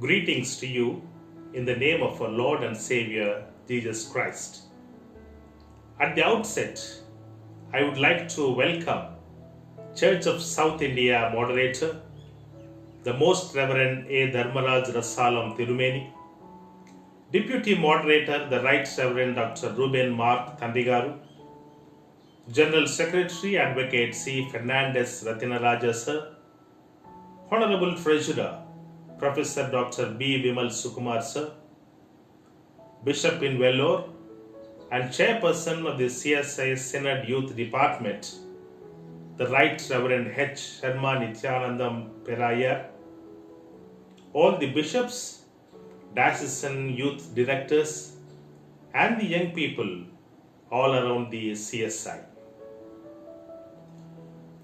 Greetings to you in the name of our Lord and Savior, Jesus Christ. At the outset, I would like to welcome Church of South India moderator, the Most Reverend A. Dharmaraj Rasalam Tirumeni, Deputy Moderator, the Right Reverend Dr. Ruben Mark Tandigaru, General Secretary Advocate C. Fernandez Ratinaraja Sir, Honorable Treasurer Professor Dr. B. Vimal Sukumar Sir, Bishop in Vellore, and Chairperson of the CSI Synod Youth Department, the Right Reverend H. Sharma Nityanandam Perayar, all the bishops, diocesan youth directors, and the young people all around the CSI.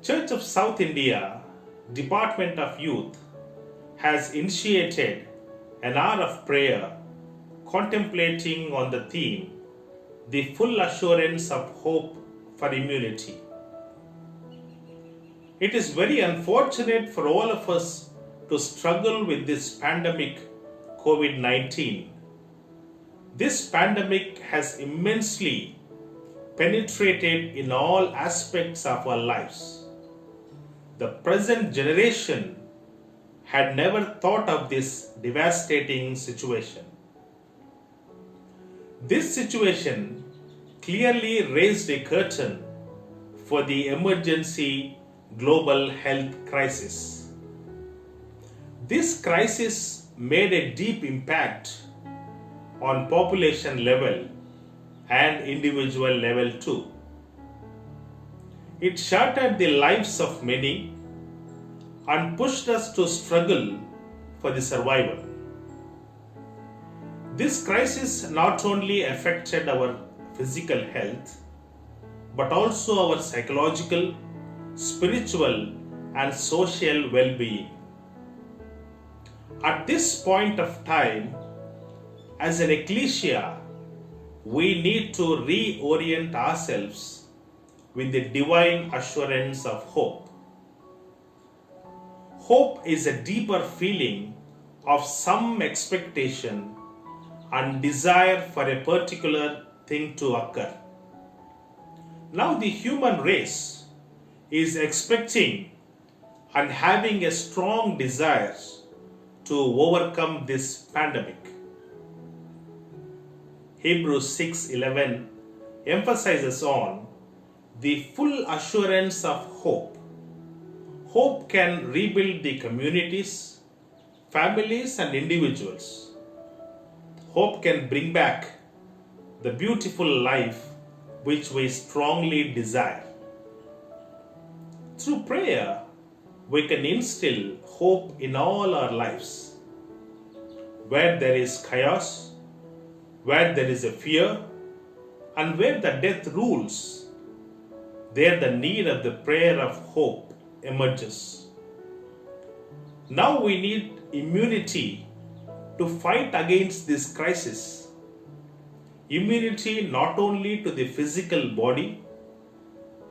Church of South India, Department of Youth, has initiated an hour of prayer contemplating on the theme, the full assurance of hope for immunity. It is very unfortunate for all of us to struggle with this pandemic, COVID-19. This pandemic has immensely penetrated in all aspects of our lives. The present generation had never thought of this devastating situation. This situation clearly raised a curtain for the emergency global health crisis. This crisis made a deep impact on population level and individual level too. It shattered the lives of many and pushed us to struggle for the survival. This crisis not only affected our physical health, but also our psychological, spiritual, and social well-being. At this point of time, as an ecclesia, we need to reorient ourselves with the divine assurance of hope. Hope is a deeper feeling of some expectation and desire for a particular thing to occur. Now the human race is expecting and having a strong desire to overcome this pandemic. Hebrews 6:11 emphasizes on the full assurance of hope. Hope can rebuild the communities, families, and individuals. Hope can bring back the beautiful life which we strongly desire. Through prayer, we can instill hope in all our lives. Where there is chaos, where there is a fear, and where the death rules, there the need of the prayer of hope emerges. Now we need immunity to fight against this crisis. Immunity not only to the physical body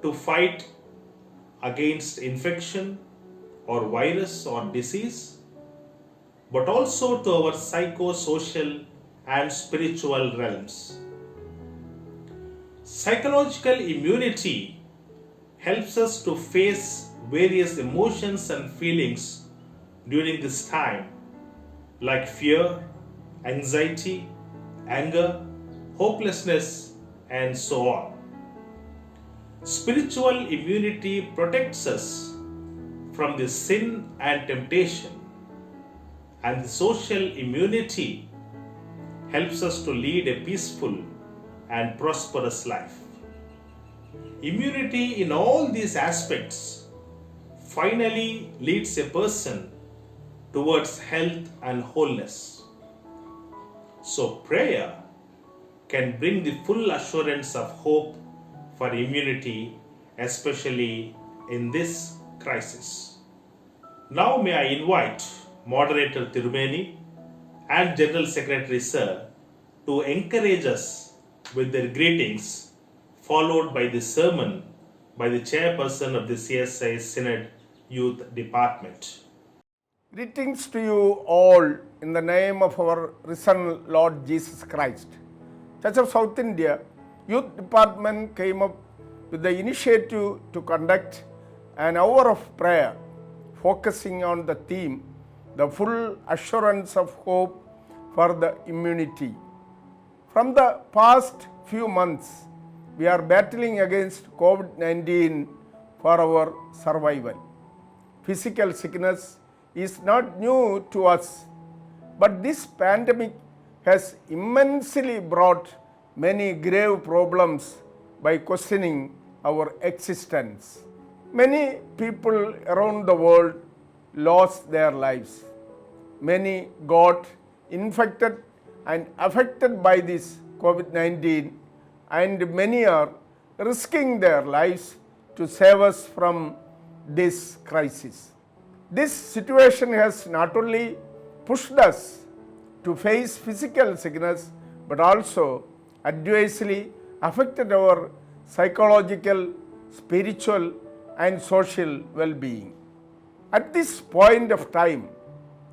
to fight against infection or virus or disease, but also to our psychosocial and spiritual realms. Psychological immunity helps us to face various emotions and feelings during this time, like fear, anxiety, anger, hopelessness, and so on. Spiritual immunity protects us from the sin and temptation, and the social immunity helps us to lead a peaceful and prosperous life. Immunity in all these aspects finally leads a person towards health and wholeness. So prayer can bring the full assurance of hope for immunity, especially in this crisis. Now may I invite Moderator Tirumeni and General Secretary Sir to encourage us with their greetings, followed by the sermon by the Chairperson of the CSI Synod Youth Department. Greetings to you all in the name of our risen Lord Jesus Christ. Church of South India Youth Department came up with the initiative to conduct an hour of prayer focusing on the theme, the full assurance of hope for the immunity. From the past few months, we are battling against COVID-19 for our survival. Physical sickness is not new to us, but this pandemic has immensely brought many grave problems by questioning our existence. Many people around the world lost their lives. Many got infected and affected by this COVID-19, and many are risking their lives to save us from this crisis. This situation has not only pushed us to face physical sickness, but also adversely affected our psychological, spiritual, and social well-being. At this point of time,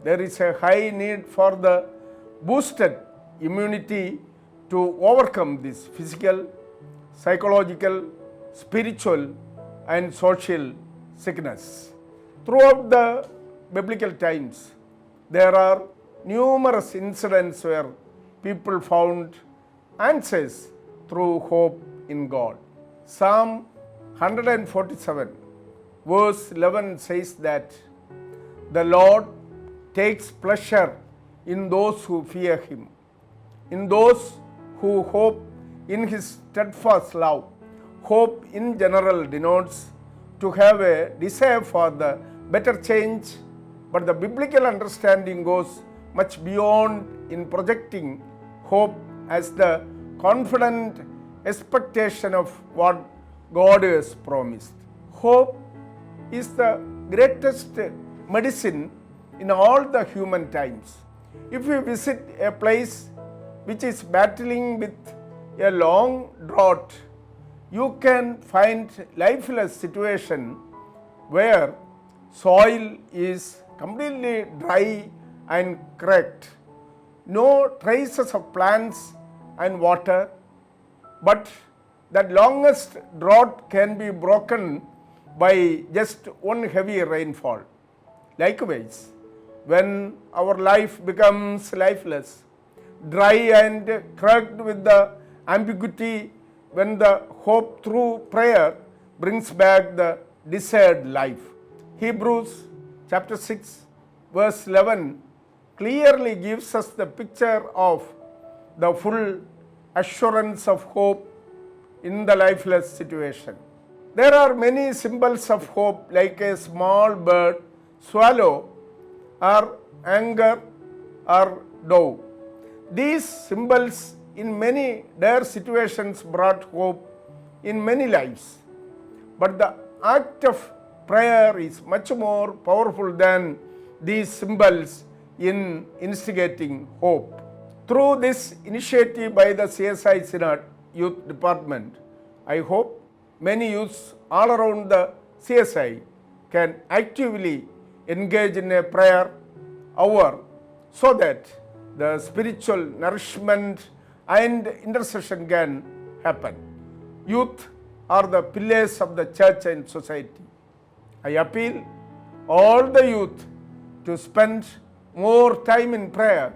there is a high need for the boosted immunity to overcome this physical, psychological, spiritual, and social sickness. Throughout the biblical times, there are numerous incidents where people found answers through hope in God. Psalm 147 verse 11 says that the Lord takes pleasure in those who fear Him, in those who hope in His steadfast love. Hope in general denotes to have a desire for the better change, but the biblical understanding goes much beyond in projecting hope as the confident expectation of what God has promised. Hope is the greatest medicine in all the human times. If you visit a place which is battling with a long drought, you can find lifeless situation where soil is completely dry and cracked, no traces of plants and water, but that longest drought can be broken by just one heavy rainfall. Likewise, when our life becomes lifeless, dry and cracked with the ambiguity, when the hope through prayer brings back the desired life. Hebrews chapter 6 verse 11 clearly gives us the picture of the full assurance of hope in the lifeless situation. There are many symbols of hope, like a small bird, swallow, or anger, or dove. These symbols in many dire situations brought hope in many lives. But the act of prayer is much more powerful than these symbols in instigating hope. Through this initiative by the CSI Synod Youth Department, I hope many youths all around the CSI can actively engage in a prayer hour so that the spiritual nourishment and intercession can happen. Youth are the pillars of the church and society. I appeal all the youth to spend more time in prayer,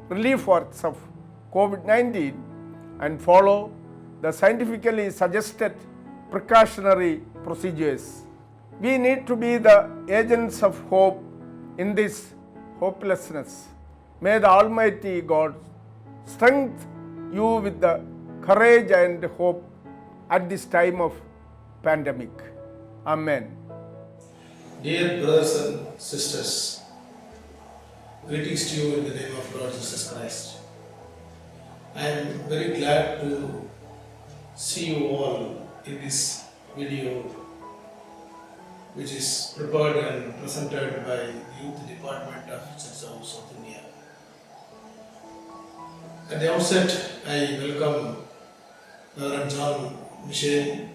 relief works of COVID-19, and follow the scientifically suggested precautionary procedures. We need to be the agents of hope in this hopelessness. May the Almighty God strengthen you with the courage and hope at this time of pandemic. Amen. Dear brothers and sisters, greetings to you in the name of Lord Jesus Christ. I am very glad to see you all in this video, which is prepared and presented by the Youth Department of Church of South India. At the outset, I welcome Reverend John Michel,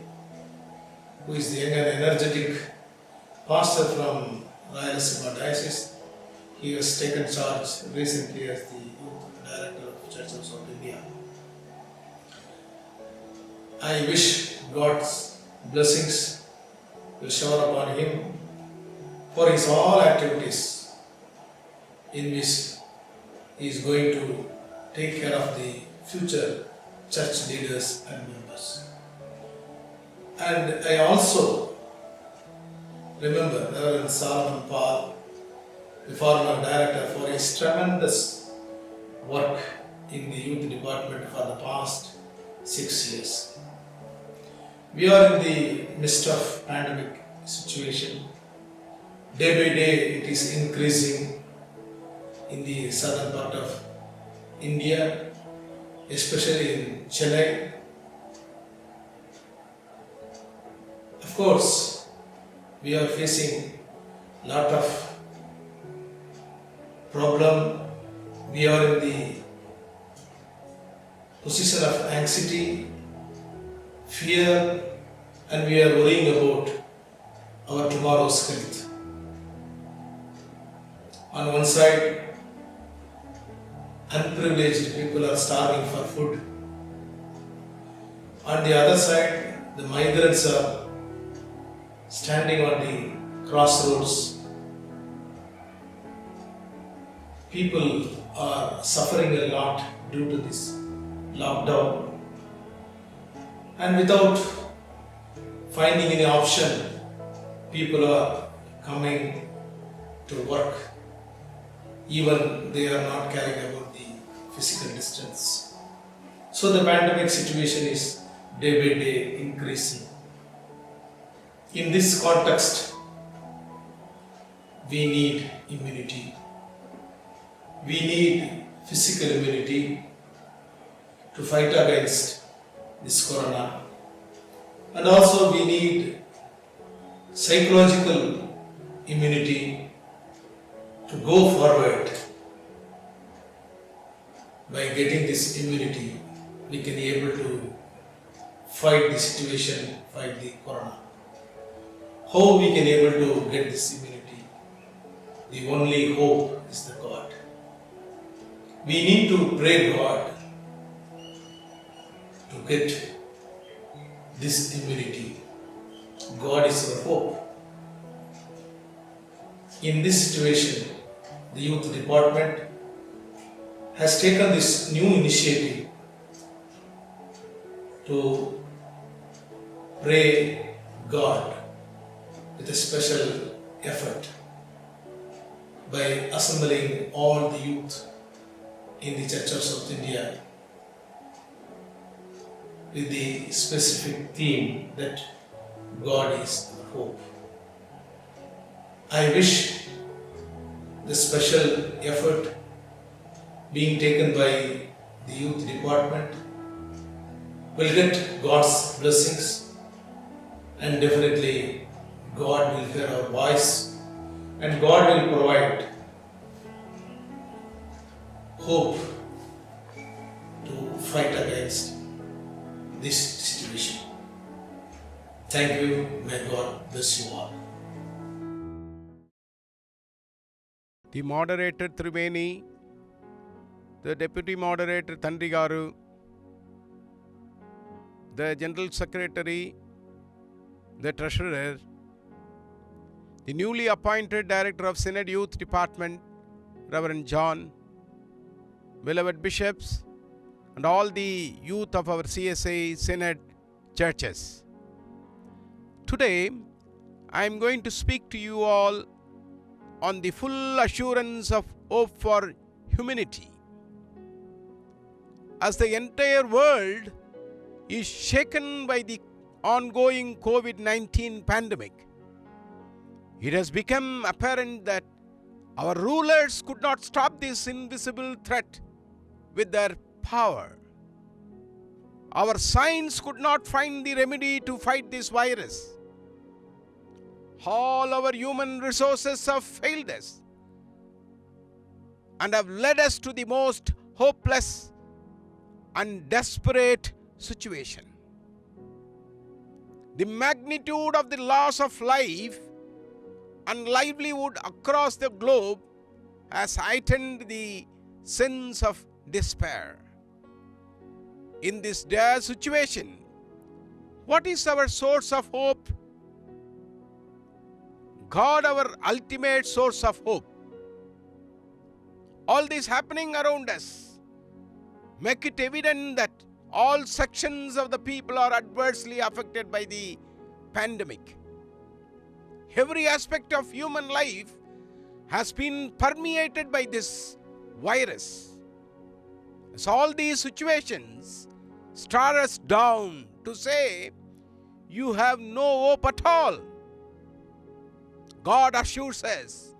who is the young and energetic pastor from Rayalaseema Diocese, He has taken charge recently as the youth director of Church of South India. I wish God's blessings will shower upon him for his all activities in which he is going to take care of the future church leaders and members. And I also remember Reverend Solomon Paul, the former director, for his tremendous work in the youth department for the past 6 years. We are in the midst of pandemic situation. Day by day it is increasing in the southern part of India, especially in Chennai. Of course, we are facing a lot of problem. We are in the position of anxiety, fear, and we are worrying about our tomorrow's health. On one side, unprivileged people are starving for food. On the other side, the migrants are standing on the crossroads. People are suffering a lot due to this lockdown. And without finding any option, people are coming to work. Even they are not caring about the physical distance. So the pandemic situation is day by day increasing. In this context, we need immunity. We need physical immunity to fight against this corona. And also we need psychological immunity to go forward. By getting this immunity, we can be able to fight the situation, fight the corona. How we can able to get this immunity? The only hope is the God. We need to pray God to get this immunity. God is our hope. In this situation, the youth department has taken this new initiative to pray God with a special effort by assembling all the youth in the Church of South India with the specific theme that God is our hope. I wish the special effort being taken by the youth department will get God's blessings, and definitely God will hear our voice and God will provide hope to fight against this situation. Thank you. May God bless you all. The moderator Triveni, the deputy moderator Tandrigaru, the general secretary, the treasurer, the newly appointed director of Synod Youth Department, Reverend John, beloved bishops, and all the youth of our CSA Synod churches. Today, I am going to speak to you all on the full assurance of hope for humanity. As the entire world is shaken by the ongoing COVID-19 pandemic, it has become apparent that our rulers could not stop this invisible threat with their power. Our science could not find the remedy to fight this virus. All our human resources have failed us and have led us to the most hopeless and desperate situation. The magnitude of the loss of life and livelihood across the globe has heightened the sense of despair. In this dire situation, what is our source of hope? God, our ultimate source of hope. All this happening around us make it evident that all sections of the people are adversely affected by the pandemic. Every aspect of human life has been permeated by this virus. As all these situations stare us down to say, you have no hope at all, God assures us,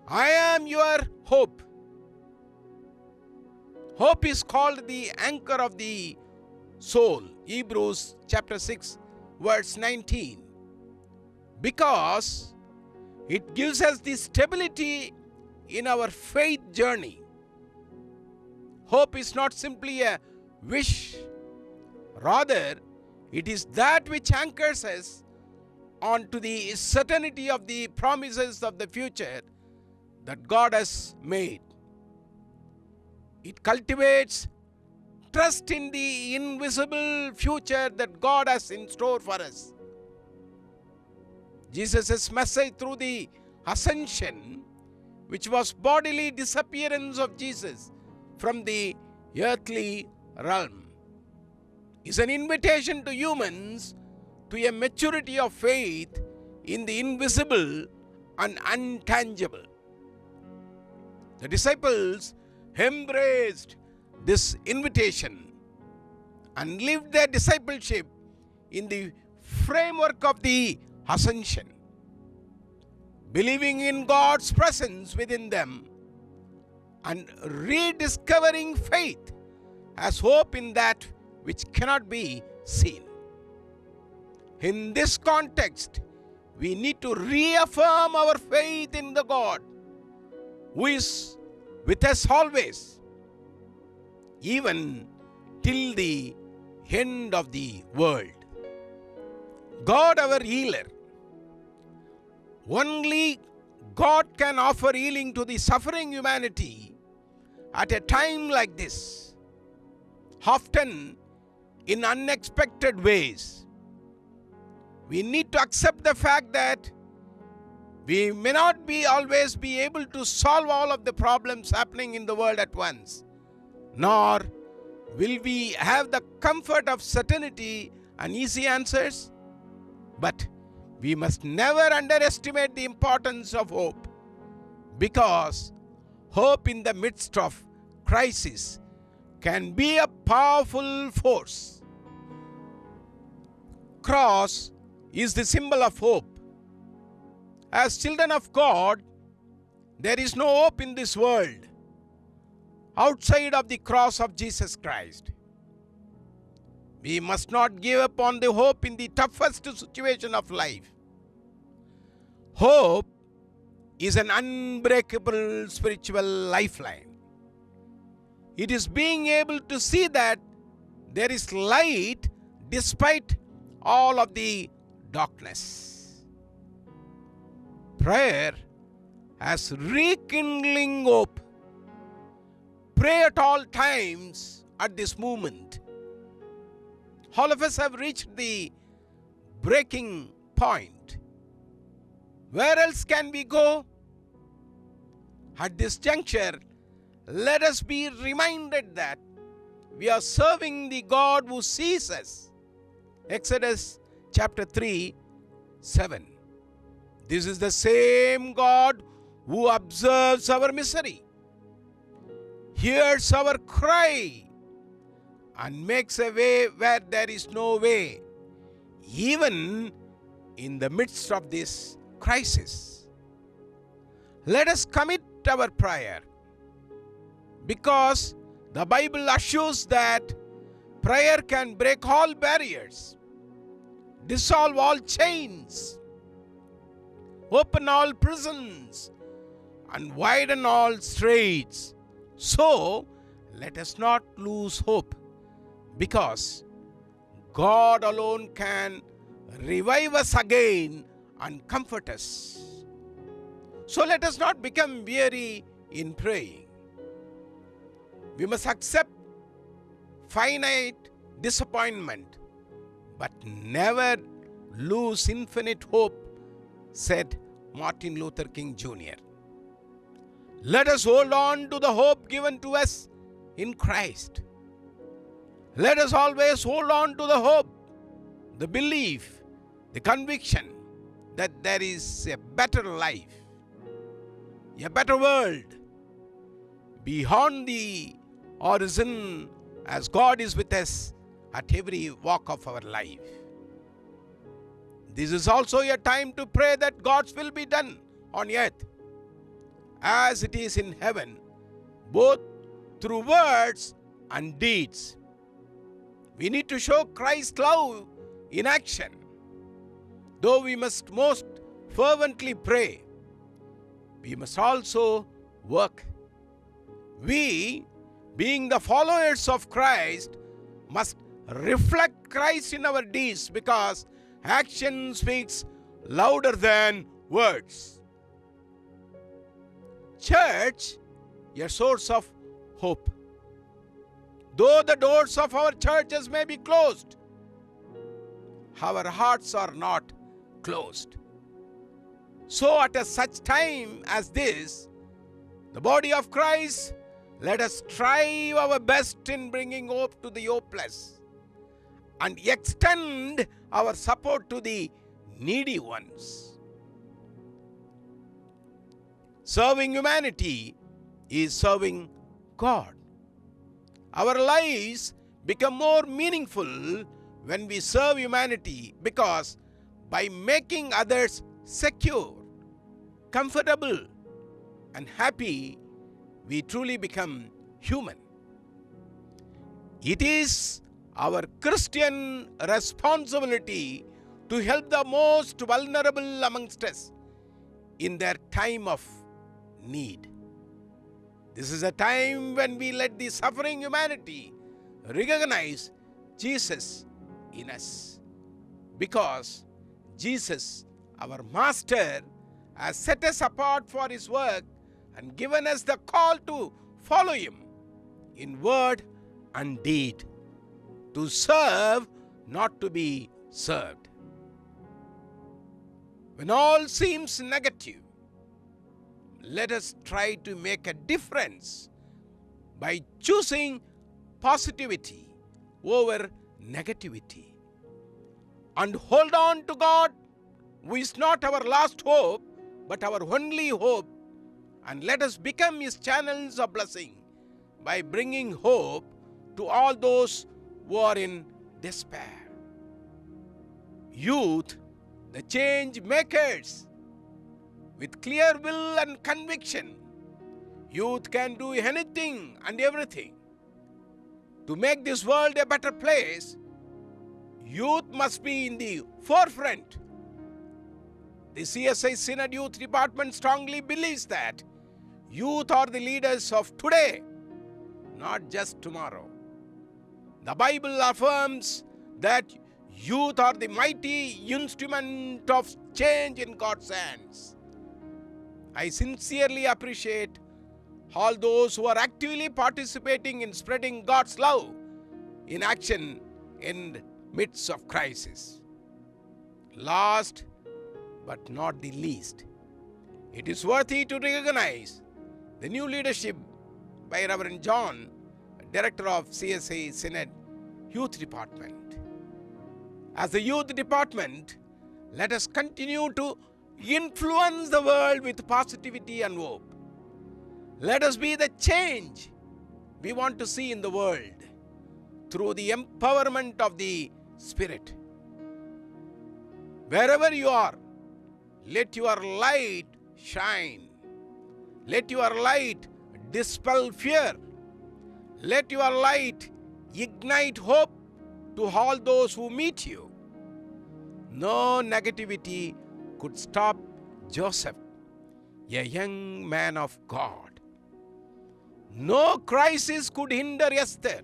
I am your hope. Hope is called the anchor of the soul. Hebrews chapter 6 verse 19. Because it gives us the stability in our faith journey. Hope is not simply a wish. Rather, it is that which anchors us onto the certainty of the promises of the future that God has made. It cultivates trust in the invisible future that God has in store for us. Jesus' message through the ascension, which was bodily disappearance of Jesus from the earthly realm, is an invitation to humans to a maturity of faith in the invisible and untangible. The disciples embraced this invitation and lived their discipleship in the framework of the ascension, believing in God's presence within them and rediscovering faith as hope in that which cannot be seen. In this context, we need to reaffirm our faith in the God who is with us always, even till the end of the world. God, our healer. Only God can offer healing to the suffering humanity at a time like this, often in unexpected ways. We need to accept the fact that we may not always be able to solve all of the problems happening in the world at once, nor will we have the comfort of certainty and easy answers. But we must never underestimate the importance of hope, because hope in the midst of crisis can be a powerful force. Cross is the symbol of hope. As children of God, there is no hope in this world outside of the cross of Jesus Christ. We must not give up on the hope in the toughest situation of life. Hope is an unbreakable spiritual lifeline. It is being able to see that there is light despite all of the darkness. Prayer as rekindling hope. Pray at all times at this moment. All of us have reached the breaking point. Where else can we go? At this juncture, let us be reminded that we are serving the God who sees us. Exodus chapter 3:7. This is the same God who observes our misery, hears our cry, and makes a way where there is no way, even in the midst of this crisis. Let us commit our prayer, because the Bible assures that prayer can break all barriers, dissolve all chains, open all prisons, and widen all straits. So, let us not lose hope, because God alone can revive us again and comfort us. So let us not become weary in praying. We must accept finite disappointment, but never lose infinite hope, said Martin Luther King Jr. Let us hold on to the hope given to us in Christ. Let us always hold on to the hope, the belief, the conviction that there is a better life, a better world beyond the horizon, as God is with us at every walk of our life. This is also a time to pray that God's will be done on earth as it is in heaven, both through words and deeds. We need to show Christ's love in action. Though we must most fervently pray, we must also work. We, being the followers of Christ, must reflect Christ in our deeds, because action speaks louder than words. Church, a source of hope. Though the doors of our churches may be closed, our hearts are not closed. So at such time as this, the body of Christ, let us strive our best in bringing hope to the hopeless and extend our support to the needy ones. Serving humanity is serving God. Our lives become more meaningful when we serve humanity, because by making others secure, comfortable, and happy, we truly become human. It is our Christian responsibility to help the most vulnerable amongst us in their time of need. This is a time when we let the suffering humanity recognize Jesus in us, because Jesus, our Master, has set us apart for His work and given us the call to follow Him in word and deed, to serve, not to be served. When all seems negative, let us try to make a difference by choosing positivity over negativity, and hold on to God, who is not our last hope but our only hope, and let us become His channels of blessing by bringing hope to all those who are in despair. Youth, the change makers, with clear will and conviction, youth can do anything and everything. To make this world a better place, youth must be in the forefront. The CSI Synod Youth Department strongly believes that youth are the leaders of today, not just tomorrow. The Bible affirms that youth are the mighty instrument of change in God's hands. I sincerely appreciate all those who are actively participating in spreading God's love in action in the midst of crisis. Last but not the least, it is worthy to recognize the new leadership by Reverend John, Director of CSI Synod Youth Department. As the Youth Department, let us continue to influence the world with positivity and hope. Let us be the change we want to see in the world through the empowerment of the Spirit. Wherever you are, let your light shine. Let your light dispel fear. Let your light ignite hope to all those who meet you. No negativity could stop Joseph, a young man of God. No crisis could hinder Esther,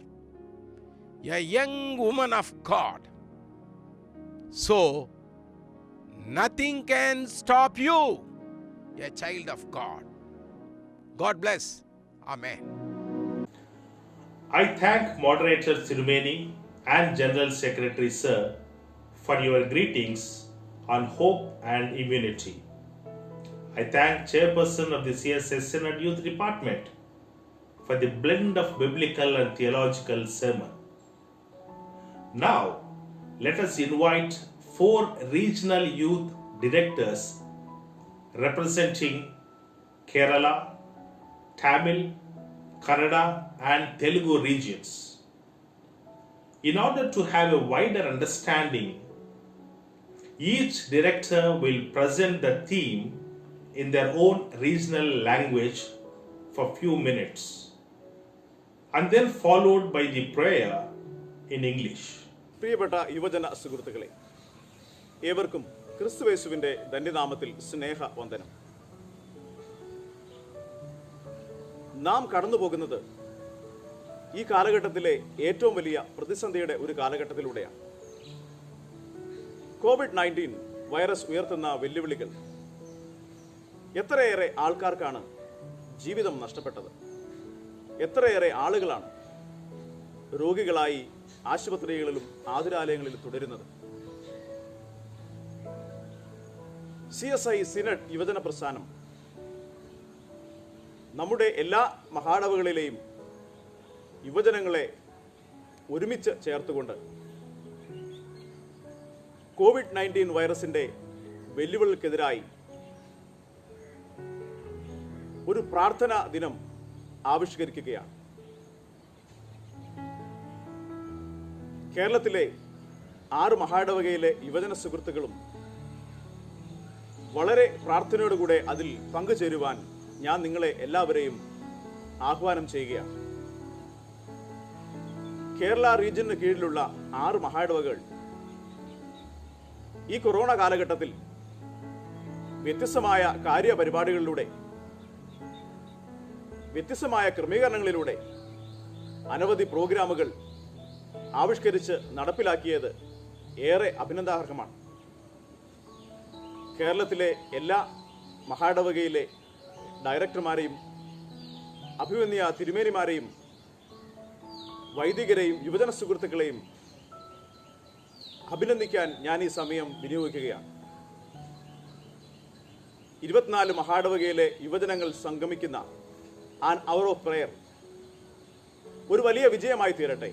a young woman of God. So, nothing can stop you, a child of God. God bless. Amen. I thank Moderator Sirumeni and General Secretary Sir for your greetings on hope and immunity. I thank Chairperson of the CSS Synod Youth Department for the blend of biblical and theological sermon. Now, let us invite 4 regional youth directors representing Kerala, Tamil, Kannada and Telugu regions. In order to have a wider understanding, each director will present the theme in their own regional language for few minutes and then followed by the prayer in English. പ്രിയപ്പെട്ട യുവജന സുഹൃത്തുക്കളെ, ഏവർക്കും ക്രിസ്തുയേശുവിൻ്റെ ധന്യനാമത്തിൽ സ്നേഹ വന്ദനം. നാം കടന്നു പോകുന്നത് ഈ കാലഘട്ടത്തിലെ ഏറ്റവും വലിയ പ്രതിസന്ധിയുടെ ഒരു കാലഘട്ടത്തിലൂടെയാണ്. COVID-19 വൈറസ് ഉയർത്തുന്ന വെല്ലുവിളികൾ. എത്രയേറെ ആൾക്കാർക്കാണ് ജീവിതം നഷ്ടപ്പെട്ടത്? എത്രയേറെ ആളുകളാണ് രോഗികളായി ആശുപത്രികളിലും ആതുരാലയങ്ങളിലും തുടരുന്നത്? CSI സിനഡ് യുവജന പ്രസ്ഥാനം നമ്മുടെ എല്ലാ മഹാടവകളിലെയും യുവജനങ്ങളെ ഒരുമിച്ച് ചേർത്തുകൊണ്ട് COVID-19 വൈറസിൻ്റെ വെല്ലുവിളിക്കെതിരായി ഒരു പ്രാർത്ഥനാ ദിനം ആവിഷ്കരിക്കുകയാണ്. കേരളത്തിലെ 6 മഹാടവകയിലെ യുവജന സുഹൃത്തുക്കളും വളരെ പ്രാർത്ഥനയോടുകൂടെ അതിൽ പങ്കുചേരുവാൻ ഞാൻ നിങ്ങളെ എല്ലാവരെയും ആഹ്വാനം ചെയ്യുകയാണ്. കേരള റീജിയന് കീഴിലുള്ള 6 മഹാടവകൾ ഈ കൊറോണ കാലഘട്ടത്തിൽ വ്യത്യസ്തമായ കാര്യപരിപാടികളിലൂടെ, വ്യത്യസ്തമായ ക്രമീകരണങ്ങളിലൂടെ അനവധി പ്രോഗ്രാമുകൾ ആവിഷ്കരിച്ച് നടപ്പിലാക്കിയത് ഏറെ അഭിനന്ദനാർഹമാണ്. കേരളത്തിലെ എല്ലാ മഹാടവകയിലെ ഡയറക്ടർമാരെയും, അഭിമന്യ തിരുമേനിമാരെയും, വൈദികരെയും യുവജന സുഹൃത്തുക്കളെയും അഭിനന്ദിക്കാൻ ഞാൻ ഈ സമയം വിനിയോഗിക്കുകയാണ്. 24 മഹാടവകയിലെ യുവജനങ്ങൾ സംഗമിക്കുന്ന ആൻ അവർ ഓഫ് പ്രയർ ഒരു വലിയ വിജയമായി തീരട്ടെ.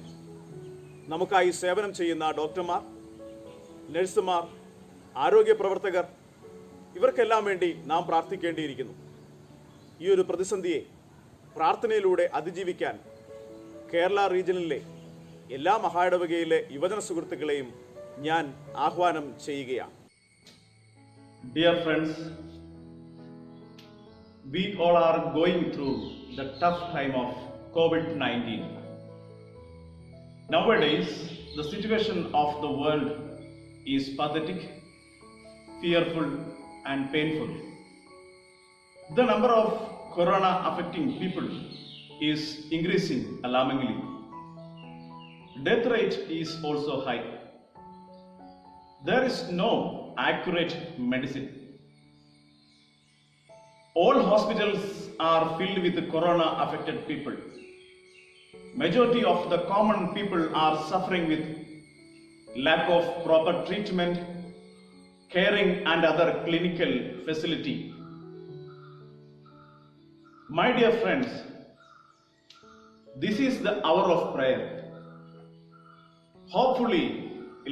നമുക്കായി സേവനം ചെയ്യുന്ന ഡോക്ടർമാർ, നഴ്സുമാർ, ആരോഗ്യ പ്രവർത്തകർ, ഇവർക്കെല്ലാം വേണ്ടി നാം പ്രാർത്ഥിക്കേണ്ടിയിരിക്കുന്നു. ഈ ഒരു പ്രതിസന്ധിയെ പ്രാർത്ഥനയിലൂടെ അതിജീവിക്കാൻ കേരള റീജിയനിലെ എല്ലാ മഹാടവകയിലെ യുവജന സുഹൃത്തുക്കളെയും ഞാൻ ആഹ്വാനം ചെയ്യുകയാണ്. Dear friends, we all are going through the tough time of COVID-19. Nowadays, the situation of the world is pathetic, fearful and painful. The number of corona affecting people is increasing alarmingly. Death rate is also high. There is no accurate medicine. All hospitals are filled with corona affected people. Majority of the common people are suffering with lack of proper treatment, caring and other clinical facility. My dear friends, this is the hour of prayer. Hopefully,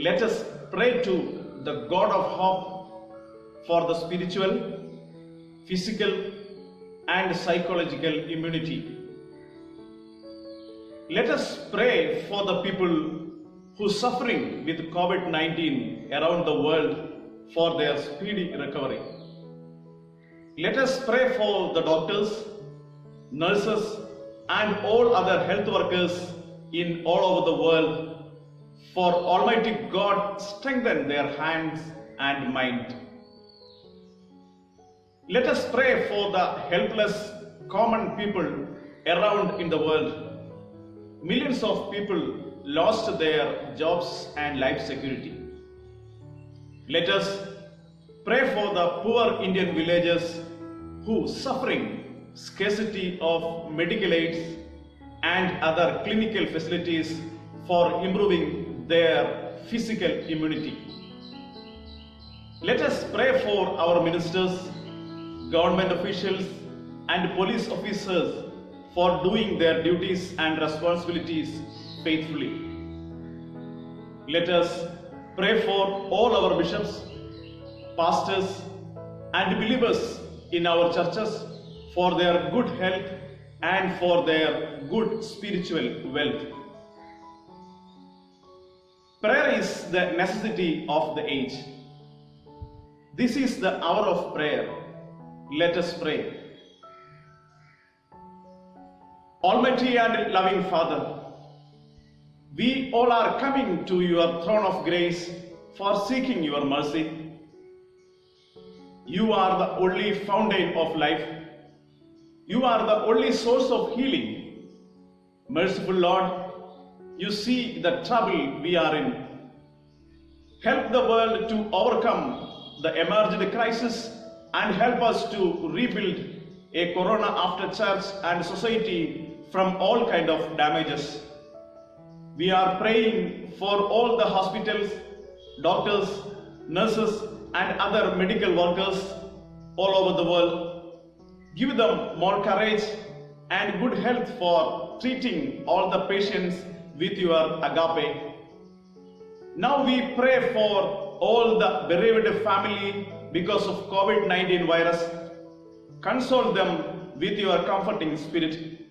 let us pray to the God of hope for the spiritual, physical and psychological immunity. Let us pray for the people who are suffering with COVID-19 around the world for their speedy recovery. Let us pray for the doctors, nurses and all other health workers in all over the world, for Almighty God strengthen their hands and mind. Let us pray for the helpless common people around in the world. Millions of people lost their jobs and life security. Let us pray for the poor Indian villagers who suffering scarcity of medical aids and other clinical facilities for improving their physical immunity. Let us pray for our ministers, government officials, and police officers for doing their duties and responsibilities faithfully. Let us pray for all our bishops, pastors, and believers in our churches for their good health and for their good spiritual wealth. Prayer is the necessity of the age. This is the hour of prayer. Let us pray. Almighty and loving Father, we all are coming to your throne of grace for seeking your mercy. You are the only fountain of life. You are the only source of healing. Merciful Lord, you see the trouble we are in. Help the world to overcome the emergent crisis and help us to rebuild a corona after church and society from all kind of damages. We are praying for all the hospitals, doctors, nurses, and other medical workers all over the world. Give them more courage and good health for treating all the patients with your agape. Now we pray for all the bereaved family because of COVID-19 virus. Console them with your comforting spirit.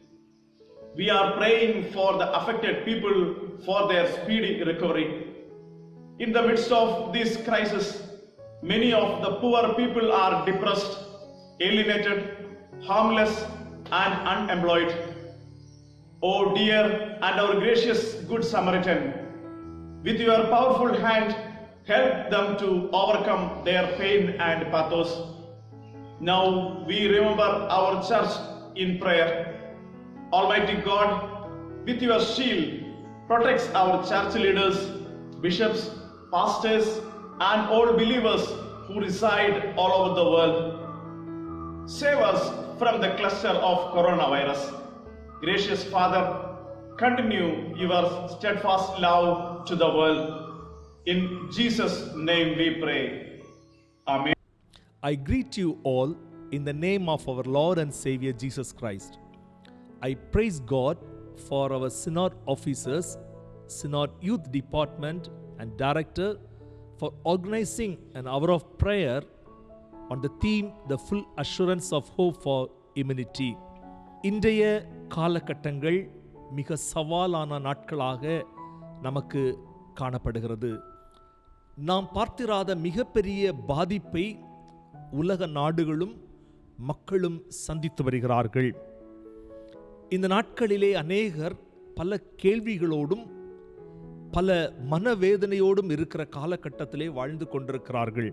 We are praying for the affected people for their speedy recovery. In the midst of this crisis, many of the poor people are depressed, alienated, harmless, and unemployed. Oh dear and our gracious Good Samaritan, with your powerful hand, help them to overcome their pain and pathos. Now we remember our church in prayer. Almighty God, with your shield, protects our church leaders, bishops, pastors, and all believers who reside all over the world. Save us from the cluster of coronavirus. Gracious Father, continue your steadfast love to the world. In Jesus' name we pray. Amen. I greet you all in the name of our Lord and Savior Jesus Christ. I praise God for our Synod officers, Synod Youth Department and Director for organizing an hour of prayer on the theme, The Full Assurance of Hope for Immunity. இன்றைய காலகட்டங்கள் மிக சவாலான நாட்களாக நமக்கு காணப்படுகிறது. நாம் பார்த்திராத மிகப்பெரிய பாதிப்பை உலக நாடுகளும் மக்களும் சந்தித்து வருகிறார்கள். இந்த நாட்களிலே அநேகர் பல கேள்விகளோடும் பல மனவேதனையோடும் இருக்கிற காலகட்டத்திலே வாழ்ந்து கொண்டிருக்கிறார்கள்.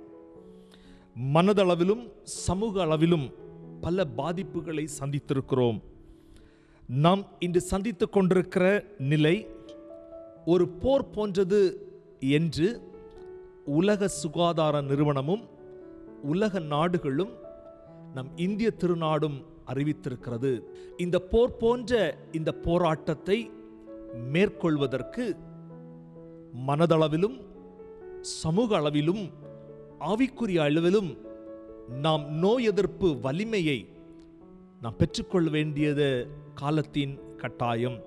மனதளவிலும் சமூக அளவிலும் பல பாதிப்புகளை சந்தித்திருக்கிறோம். நாம் இன்று சந்தித்து கொண்டிருக்கிற நிலை ஒரு போர் போன்றது என்று உலக சுகாதார நிறுவனமும் உலக நாடுகளும் நம் இந்திய திருநாடும் அறிவித்திருக்கிறது. இந்த போர் போன்ற இந்த போராட்டத்தை மேற்கொள்வதற்கு மனதளவிலும் சமூக அளவிலும் ஆவிக்குரிய அளவிலும் நாம் நோய் எதிர்ப்பு வலிமையை நாம் பெற்றுக்கொள்ள வேண்டியது காலத்தின் கட்டாயம்.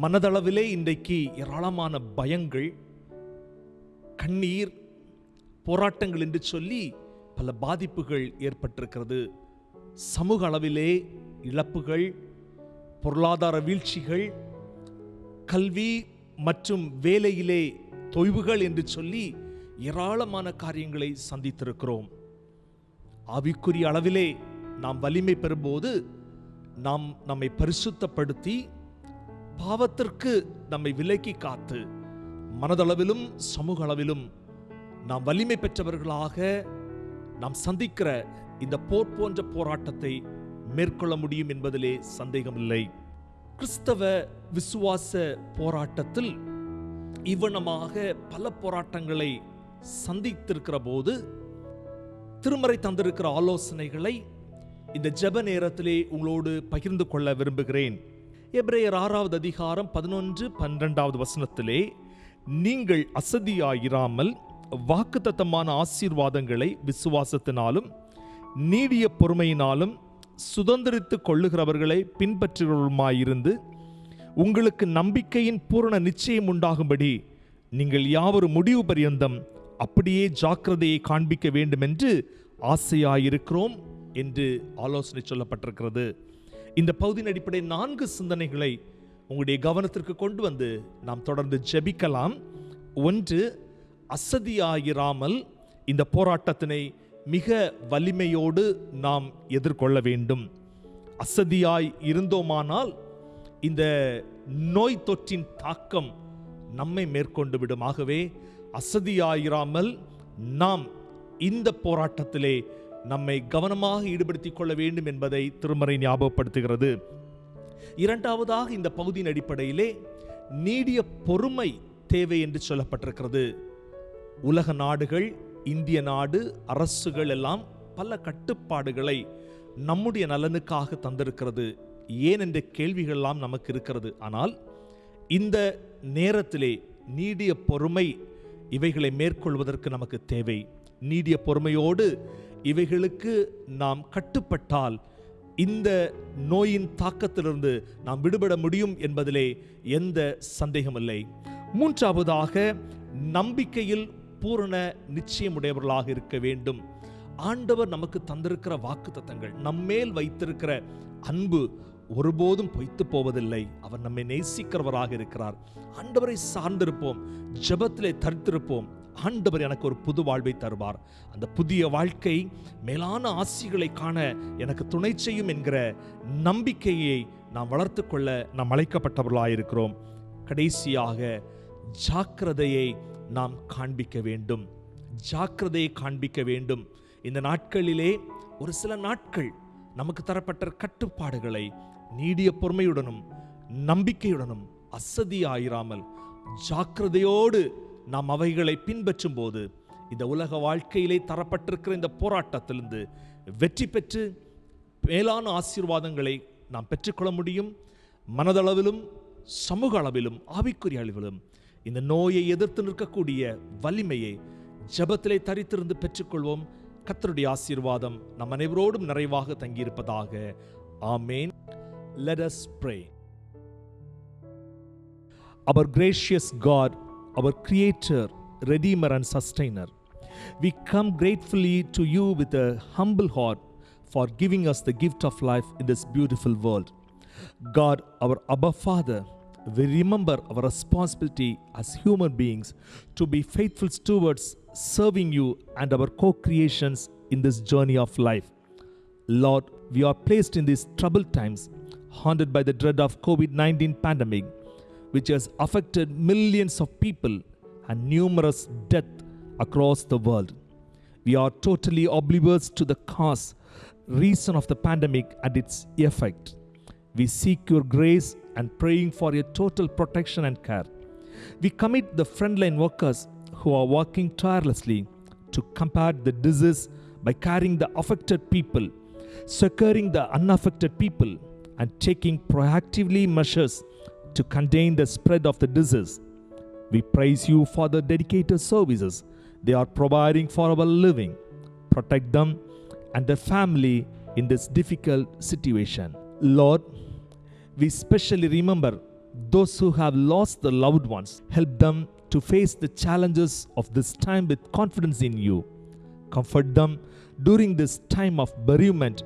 மனதளவிலே இன்றைக்கு ஏராளமான பயங்கள், கண்ணீர், போராட்டங்கள் என்று சொல்லி பல பாதிப்புகள் ஏற்பட்டிருக்கிறது. சமூக அளவிலே இழப்புகள், பொருளாதார வீழ்ச்சிகள், கல்வி மற்றும் வேலையிலே தொய்வுகள் என்று சொல்லி ஏராளமான காரியங்களை சந்தித்திருக்கிறோம். ஆவிக்குரிய அளவிலே நாம் வலிமை பெறும்போது நாம் நம்மை பரிசுத்தப்படுத்தி பாவத்திற்கு நம்மை விலக்கி காத்து மனதளவிலும் சமூக அளவிலும் நாம் வலிமை பெற்றவர்களாக நாம் சந்திக்கிற இந்த போர் போன்ற போராட்டத்தை மேற்கொள்ள முடியும் என்பதிலே சந்தேகமில்லை. கிறிஸ்தவ விசுவாச போராட்டத்தில் இவ்வனமாக பல போராட்டங்களை சந்தித்திருக்கிற போது திருமறை தந்திருக்கிற ஆலோசனைகளை இந்த ஜெப நேரத்திலே உங்களோடு பகிர்ந்து கொள்ள விரும்புகிறேன். எபிரேயர் 6வது அதிகாரம் 11-12 வசனத்திலே, நீங்கள் அசதியாயிராமல் வாக்குத்தத்தமான ஆசீர்வாதங்களை விசுவாசத்தினாலும் நீடிய பொறுமையினாலும் சுதந்திரித்துக் கொள்ளுகிறவர்களை பின்பற்றுகிறவருமாயிருந்து உங்களுக்கு நம்பிக்கையின் பூரண நிச்சயம் உண்டாகும்படி நீங்கள் யாவரும் முடிவு பரியந்தம் அப்படியே ஜாக்கிரதையை காண்பிக்க வேண்டும் என்று ஆசையாயிருக்கிறோம் என்று ஆலோசனை சொல்லப்பட்டிருக்கிறது. இந்த பகுதியின் அடிப்படை 4 சிந்தனைகளை உங்களுடைய கவனத்திற்கு கொண்டு வந்து நாம் தொடர்ந்து ஜெபிக்கலாம். 1, அசதியாயிராமல் இந்த போராட்டத்தினை மிக வலிமையோடு நாம் எதிர்கொள்ள வேண்டும். அசதியாய் இருந்தோமானால் இந்த நோய் தொற்றின் தாக்கம் நம்மை மேற்கொண்டு விடும். ஆகவே அசதியாயிராமல் நாம் இந்த போராட்டத்திலே நம்மை கவனமாக ஈடுபடுத்திக் கொள்ள வேண்டும் என்பதை திருமறை ஞாபகப்படுத்துகிறது. 2வதாக இந்த பகுதியின் அடிப்படையிலே நீடிய பொறுமை தேவை என்று சொல்லப்பட்டிருக்கிறது. உலக நாடுகள், இந்திய நாடு, அரசுகள் எல்லாம் பல கட்டுப்பாடுகளை நம்முடைய நலனுக்காக தந்திருக்கிறது. ஏன் என்ற கேள்விகள் எல்லாம் நமக்கு இருக்கிறது. ஆனால் இந்த நேரத்திலே நீடிய பொறுமை இவைகளை மேற்கொள்வதற்கு நமக்கு தேவை. நீடிய பொறுமையோடு இவைகளுக்கு நாம் கட்டுப்பட்டால் இந்த நோயின் தாக்கத்திலிருந்து நாம் விடுபட முடியும் என்பதிலே எந்த சந்தேகமில்லை. 3வதாக நம்பிக்கையில் பூரண நிச்சயமுடையவர்களாக இருக்க வேண்டும். ஆண்டவர் நமக்கு தந்திருக்கிற வாக்குத்தத்தங்கள், நம்மேல் வைத்திருக்கிற அன்பு ஒருபோதும் பொய்த்து போவதில்லை. அவர் நம்மை நேசிக்கிறவராக இருக்கிறார். ஆண்டவரை சார்ந்திருப்போம், ஜெபத்திலே தரித்திருப்போம். ஆண்டவர் எனக்கு ஒரு புது வாழ்வை தருவார். அந்த புதிய வாழ்க்கை மேலான ஆசிகளை காண எனக்கு துணை செய்யும் என்கிற நம்பிக்கையை நாம் வளர்த்து கொள்ள நாம் அழைக்கப்பட்டவர்களாயிருக்கிறோம். கடைசியாக ஜாக்கிரதையை நாம் காண்பிக்க வேண்டும். ஜாக்கிரதையை காண்பிக்க வேண்டும். இந்த நாட்களிலே ஒரு சில நாட்கள் நமக்கு தரப்பட்ட கட்டுப்பாடுகளை நீடிய பொறுமையுடனும் நம்பிக்கையுடனும் அசதியாயிராமல் ஜாக்கிரதையோடு நாம் அவைகளை பின்பற்றும் போது இந்த உலக வாழ்க்கையிலே தரப்பட்டிருக்கிற இந்த போராட்டத்திலிருந்து வெற்றி பெற்று மேலான ஆசீர்வாதங்களை நாம் பெற்றுக்கொள்ள முடியும். மனதளவிலும் சமூக அளவிலும் ஆவிக்குரிய அளவிலும் இந்த நோயை எதிர்த்து நிற்கக்கூடிய வலிமையை ஜெபத்திலே தரித்திருந்து பெற்றுக்கொள்வோம். கர்த்தருடைய ஆசீர்வாதம் நம் அனைவரோடும் நிறைவாக தங்கியிருப்பதாக. ஆமேன். Let us pray. Our gracious God, our Creator, Redeemer and Sustainer, we come gratefully to you with a humble heart for giving us the gift of life in this beautiful world. God, our Abba Father, we remember our responsibility as human beings to be faithful stewards serving you and our co-creations in this journey of life. Lord, we are placed in these troubled times, haunted by the dread of COVID-19 pandemic, which has affected millions of people and numerous deaths across the world. We are totally oblivious to the cause, reason of the pandemic and its effect. We seek your grace and praying for your total protection and care. We commit the frontline workers who are working tirelessly to combat the disease by carrying the affected people, securing the unaffected people, and taking proactively measures to contain the spread of the disease. We praise you for the dedicated services they are providing for our living. Protect them and their family in this difficult situation. Lord, we especially remember those who have lost their loved ones. Help them to face the challenges of this time with confidence in you. Comfort them during this time of bereavement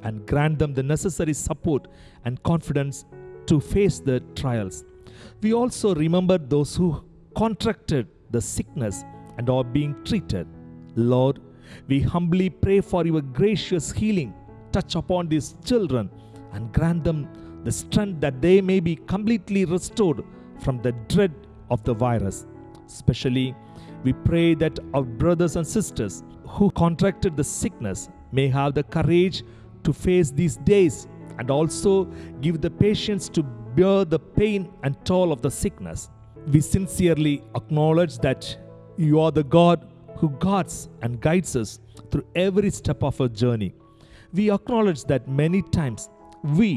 and grant them the necessary support and confidence to face the trials. We also remember those who contracted the sickness and are being treated. Lord, we humbly pray for your gracious healing touch upon these children and grant them the strength that they may be completely restored from the dread of the virus. Especially, we pray that our brothers and sisters who contracted the sickness may have the courage to face these days and also give the patience to bear the pain and toll of the sickness. We sincerely acknowledge that you are the God who guards and guides us through every step of our journey. We acknowledge that many times we,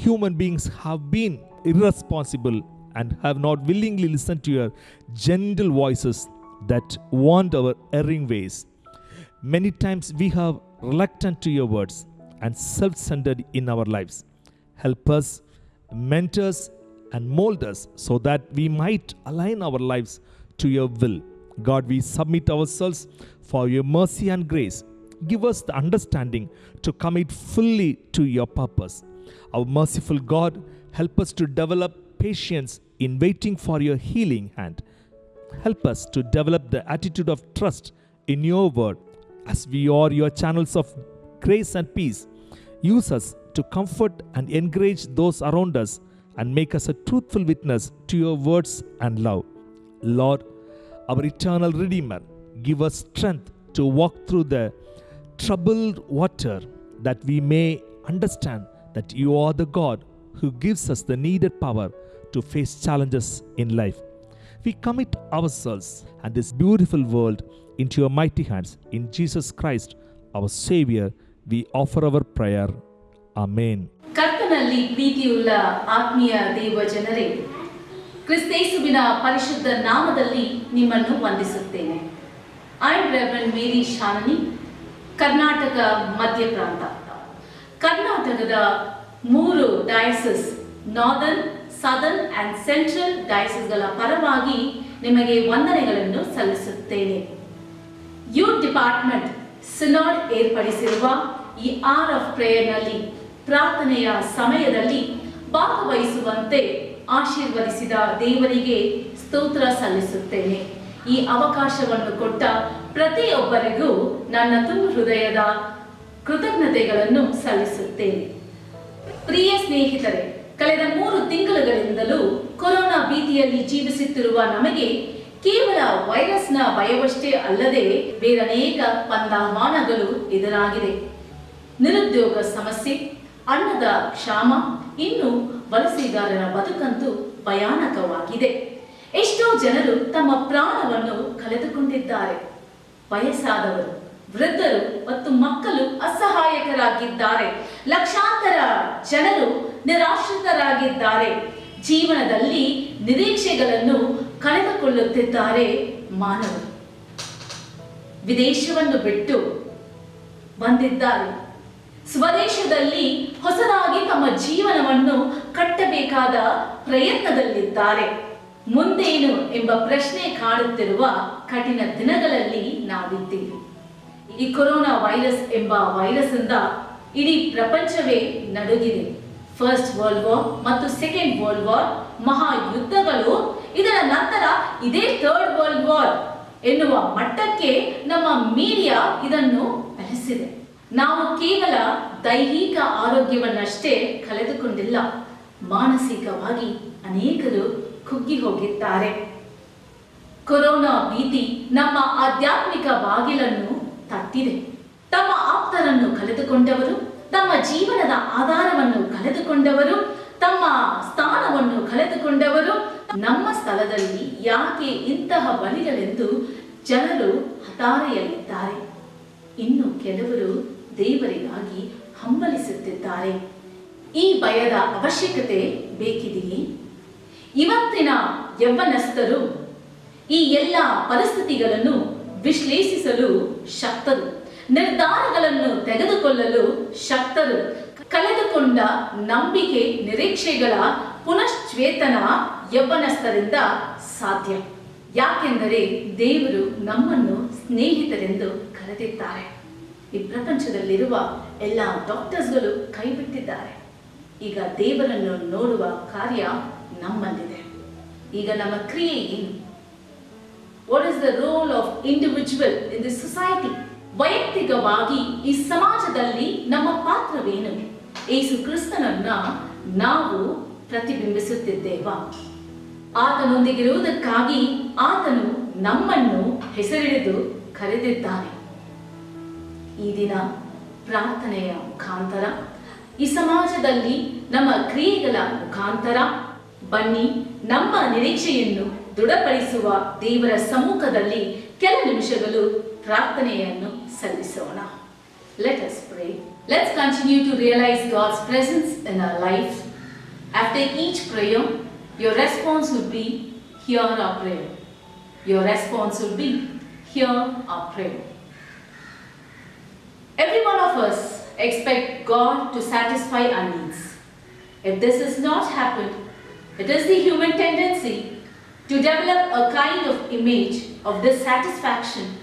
human beings, have been irresponsible and have not willingly listened to your gentle voices that warned our erring ways. Many times we have reluctant to your words and self-centered in our lives. Help us, mentor us, and mold us so that we might align our lives to your will. God, we submit ourselves for your mercy and grace. Give us the understanding to commit fully to your purpose. Our merciful God, help us to develop patience in waiting for your healing hand. Help us to develop the attitude of trust in your word. As we are your channels of grace and peace, use us to comfort and encourage those around us and make us a truthful witness to your words and love. Lord, our eternal Redeemer, give us strength to walk through the troubled water, that we may understand that you are the God who gives us the needed power to face challenges in life. We commit ourselves and this beautiful world into your mighty hands. In Jesus Christ, our Savior, we offer our prayer. Amen. ಕರ್ತನಲ್ಲಿ ಪ್ರೀತಿಯುಳ್ಳ ಆತ್ಮೀಯ ದೇವ ಜನರೇ, ಕ್ರಿಸ್ತೇಸುವಿನ ಪರಿಶುದ್ಧ ನಾಮದಲ್ಲಿ ನಿಮ್ಮನ್ನು ವಂದಿಸುತ್ತೇನೆ. I am reverend Mary Shalini, Karnataka ಮಧ್ಯ ಪ್ರಾಂತ. ಕರ್ನಾಟಕದ 3 diocese, northern, southern and central ಡಯಾಸಿಸ್ಗಳ ಪರವಾಗಿ ನಿಮಗೆ ವಂದನೆಗಳನ್ನು ಸಲ್ಲಿಸುತ್ತೇನೆ. ಯೂತ್ ಡಿಪಾರ್ಟ್ಮೆಂಟ್ ಸಿನಾಡ್ ಏರ್ಪಡಿಸಿರುವ ಈ ಆರ್ ಆಫ್ ಪ್ರೇಯರ್ನಲ್ಲಿ ಪ್ರಾರ್ಥನೆಯ ಸಮಯದಲ್ಲಿ ಭಾಗವಹಿಸುವಂತೆ ಆಶೀರ್ವದಿಸಿದ ದೇವರಿಗೆ ಸ್ತೋತ್ರ ಸಲ್ಲಿಸುತ್ತೇನೆ. ಈ ಅವಕಾಶವನ್ನು ಕೊಟ್ಟ ಪ್ರತಿಯೊಬ್ಬರಿಗೂ ನನ್ನ ತುಂಬ ಹೃದಯದ ಕೃತಜ್ಞತೆಗಳನ್ನು ಸಲ್ಲಿಸುತ್ತೇನೆ. ಪ್ರಿಯ ಸ್ನೇಹಿತರೆ, ಕಳೆದ 3 ತಿಂಗಳುಗಳಿಂದಲೂ ಕೊರೋನಾ ಭೀತಿಯಲ್ಲಿ ಜೀವಿಸುತ್ತಿರುವ ನಮಗೆ ಕೇವಲ ವೈರಸ್ನ ಭಯವಷ್ಟೇ ಅಲ್ಲದೆ ಬೇರನೇಕ ಪಂದಾಮಾನಗಳು ಎದುರಾಗಿದೆ. ನಿರುದ್ಯೋಗ ಸಮಸ್ಯೆ, ಅನ್ನದ ಕ್ಷಾಮ, ಇನ್ನು ವಲಸೆಗಾರರ ಬದುಕಂತೂ ಭಯಾನಕವಾಗಿದೆ. ಎಷ್ಟೋ ಜನರು ತಮ್ಮ ಪ್ರಾಣವನ್ನು ಕಳೆದುಕೊಂಡಿದ್ದಾರೆ. ವಯಸ್ಸಾದವರು, ವೃದ್ಧರು ಮತ್ತು ಮಕ್ಕಳು ಅಸಹಾಯಕರಾಗಿದ್ದಾರೆ. ಲಕ್ಷಾಂತರ ಜನರು ನಿರಾಶ್ರಿತರಾಗಿದ್ದಾರೆ. ಜೀವನದಲ್ಲಿ ನಿರೀಕ್ಷೆಗಳನ್ನು ಕಳೆದುಕೊಳ್ಳುತ್ತಿದ್ದಾರೆ ಮಾನವರು. ವಿದೇಶವನ್ನು ಬಿಟ್ಟು ಬಂದಿದ್ದಾರೆ. ಸ್ವದೇಶದಲ್ಲಿ ಹೊಸದಾಗಿ ತಮ್ಮ ಜೀವನವನ್ನು ಕಟ್ಟಬೇಕಾದ ಪ್ರಯತ್ನದಲ್ಲಿದ್ದಾರೆ. ಮುಂದೇನು ಎಂಬ ಪ್ರಶ್ನೆ ಕಾಡುತ್ತಿರುವ ಕಠಿಣ ದಿನಗಳಲ್ಲಿ ನಾವಿದ್ದೇವೆ. ಈ ಕೊರೋನಾ ವೈರಸ್ ಎಂಬ ವೈರಸ್ ಇಂದ ಇಡೀ ಪ್ರಪಂಚವೇ ನಡುಗಿದೆ. ಫಸ್ಟ್ ವರ್ಲ್ಡ್ ವಾರ್ ಮತ್ತು ಸೆಕೆಂಡ್ ವರ್ಲ್ಡ್ ವಾರ್ ಮಹಾಯುದ್ಧಗಳು, ಇದರ ನಂತರ ಇದೇ ಥರ್ಡ್ ವರ್ಲ್ಡ್ ವಾರ್ ಎನ್ನುವ ಮಟ್ಟಕ್ಕೆ ನಮ್ಮ ಮೀಡಿಯಾ ಇದನ್ನು ಬೆಳೆಸಿದೆ. ನಾವು ಕೇವಲ ದೈಹಿಕ ಆರೋಗ್ಯವನ್ನಷ್ಟೇ ಕಳೆದುಕೊಂಡಿಲ್ಲ, ಮಾನಸಿಕವಾಗಿ ಅನೇಕರು ಕುಗ್ಗಿ ಹೋಗಿದ್ದಾರೆ. ಕೊರೋನಾ ಭೀತಿ ನಮ್ಮ ಆಧ್ಯಾತ್ಮಿಕ ಬಾಗಿಲನ್ನು ತಟ್ಟಿದೆ. ತಮ್ಮ ಆಪ್ತರನ್ನು ಕಳೆದುಕೊಂಡವರು, ತಮ್ಮ ಜೀವನದ ಆಧಾರವನ್ನು ಕಳೆದುಕೊಂಡವರು, ತಮ್ಮ ಸ್ಥಾನವನ್ನು ಕಳೆದುಕೊಂಡವರು, ನಮ್ಮ ಸ್ಥಳದಲ್ಲಿ ಯಾಕೆ ಇಂತಹ ಬಲಿಗಳೆಂದು ಜನರು ಹತಾರೆಯಲ್ಲಿದ್ದಾರೆ. ಇನ್ನು ಕೆಲವರು ದೇವರಿಗಾಗಿ ಹಂಬಲಿಸುತ್ತಿದ್ದಾರೆ. ಈ ಭಯದ ಅವಶ್ಯಕತೆ ಬೇಕಿದೆಯೇ? ಇವತ್ತಿನ ಯೌವನಸ್ಥರು ಈ ಎಲ್ಲ ಪರಿಸ್ಥಿತಿಗಳನ್ನು ವಿಶ್ಲೇಷಿಸಲು ಶಕ್ತರು, ನಿರ್ಧಾರಗಳನ್ನು ತೆಗೆದುಕೊಳ್ಳಲು ಶಕ್ತರು. ಕಳೆದುಕೊಂಡ ನಂಬಿಕೆ, ನಿರೀಕ್ಷೆಗಳ ಪುನಶ್ಚೇತನ ಯೌವನಸ್ಥರಿಂದ ಸಾಧ್ಯ. ಯಾಕೆಂದರೆ ದೇವರು ನಮ್ಮನ್ನು ಸ್ನೇಹಿತರೆಂದು ಕರೆದಿದ್ದಾರೆ. ಈ ಪ್ರಪಂಚದಲ್ಲಿರುವ ಎಲ್ಲ ಡಾಕ್ಟರ್ಸ್ಗಳು ಕೈಬಿಟ್ಟಿದ್ದಾರೆ. ಈಗ ದೇವರನ್ನು ನೋಡುವ ಕಾರ್ಯ ನಮ್ಮಲ್ಲಿದೆ. ಈಗ ನಮ್ಮ ಕ್ರಿಯೆ ಏನು? What is the role of individual in this society? ವೈಯಕ್ತಿಕವಾಗಿ ಈ ಸಮಾಜದಲ್ಲಿ ನಮ್ಮ ಪಾತ್ರವೇನು? ಯೇಸು ಕ್ರಿಸ್ತನನ್ನ ನಾವು ಪ್ರತಿಬಿಂಬಿಸುತ್ತಿದ್ದೇವಾ? ಆತನೊಂದಿಗಿರುವುದಕ್ಕಾಗಿ ಆತನು ನಮ್ಮನ್ನು ಹೆಸರಿಡಿದು ಕರೆದಿದ್ದಾನೆ. ಈ ದಿನ ಪ್ರಾರ್ಥನೆಯ ಮುಖಾಂತರ, ಈ ಸಮಾಜದಲ್ಲಿ ನಮ್ಮ ಕ್ರಿಯೆಗಳ ಮುಖಾಂತರ ಬನ್ನಿ ನಮ್ಮ ನಿರೀಕ್ಷೆಯನ್ನು ದೃಢಪಡಿಸುವ ದೇವರ ಸಮ್ಮುಖದಲ್ಲಿ ಕೆಲ ನಿಮಿಷಗಳು ಪ್ರಾರ್ಥನೆಯನ್ನು ಸಲ್ಲಿಸೋಣ. Let us pray. Let's continue to realize God's presence in our life. After each prayer, your response would be, hear our prayer. Your response would be, hear our prayer. Every one of us expect God to satisfy our needs. If this has not happened, it is the human tendency to develop a kind of image of dissatisfaction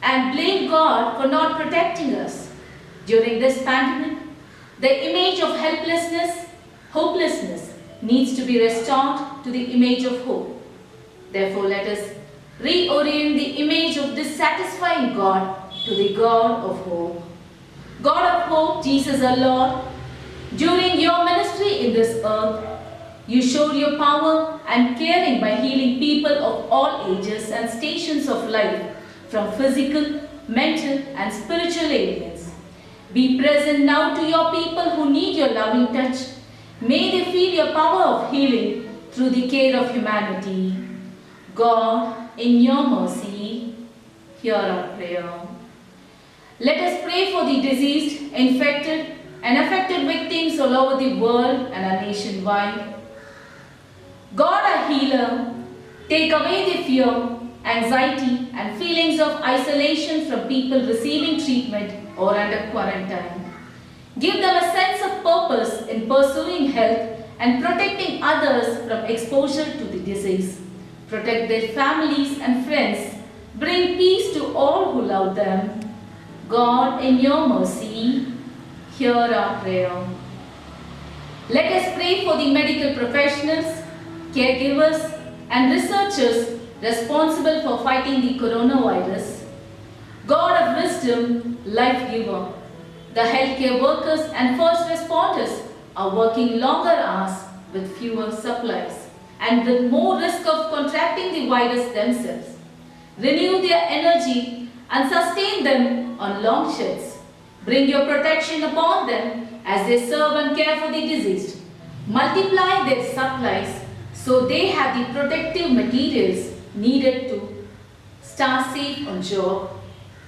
and blame God for not protecting us. During this pandemic, the image of helplessness, hopelessness needs to be restored to the image of hope. Therefore, let us reorient the image of dissatisfying God to the God of hope. God of hope, Jesus our Lord, during your ministry in this earth, you showed your power and caring by healing people of all ages and stations of life from physical, mental and spiritual ailments. Be present now to your people who need your loving touch. May they feel your power of healing through the care of humanity. God, in your mercy, hear our prayer. Let us pray for the diseased, infected and affected victims all over the world and our nationwide. God, our healer, take away the fear, anxiety and feelings of isolation from people receiving treatment or under quarantine. Give them a sense of purpose in pursuing health and protecting others from exposure to the disease. Protect their families and friends. Bring peace to all who love them. God, in your mercy, hear our prayer. Let us pray for the medical professionals, caregivers and researchers responsible for fighting the coronavirus. God of wisdom, life giver, the healthcare workers and first responders are working longer hours with fewer supplies and with more risk of contracting the virus themselves. Renew their energy and sustain them on long shifts. Bring your protection upon them as they serve and care for the diseased. Multiply their supplies so they have the protective materials needed to start safe on job.